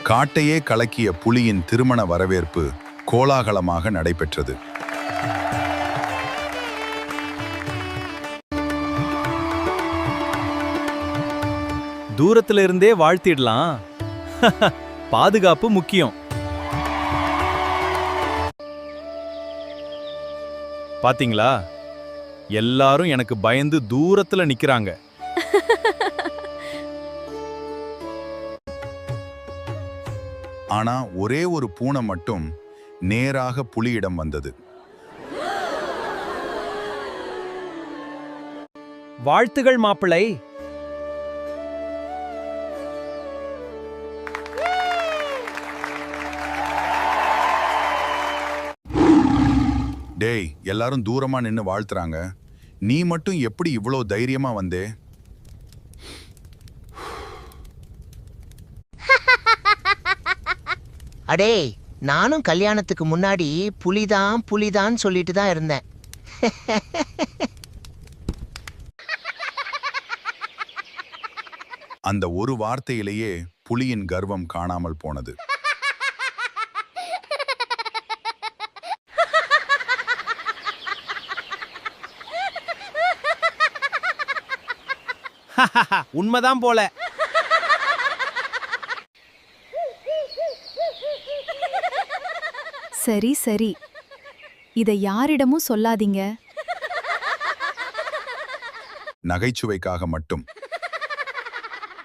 காட்டையே கலக்கிய புலியின் திருமண வரவேற்பு கோலாகலமாக நடைபெற்றது. தூரத்துல இருந்தே வாழ்த்திடலாம். பாதுகாப்பு முக்கியம். பாத்தீங்களா, எல்லாரும் எனக்கு பயந்து தூரத்துல நிக்கிறாங்க. ஆனா ஒரே ஒரு பூனை மட்டும் நேராக புலியிடம் வந்தது. வாழ்த்துகள் மாப்பிள்ளை. டேய், எல்லாரும் தூரமா நின்னு வாழ்த்துறாங்க, நீ மட்டும் எப்படி இவ்வளோ தைரியமா வந்தே? அடே, நானும் கல்யாணத்துக்கு முன்னாடி புலிதான் புலிதான் சொல்லிட்டு தான் இருந்தேன். அந்த ஒரு வார்த்தையிலேயே புலியின் கர்வம் காணாமல் போனது. உண்மைதான் போல. சரி சரி, இதை யாரிடமும் சொல்லாதீங்க. நகைச்சுவைக்காக மட்டும்.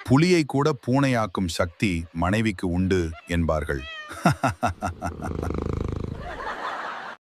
புலியை கூட பூனையாக்கும் சக்தி மனைவிக்கு உண்டு என்பார்கள்.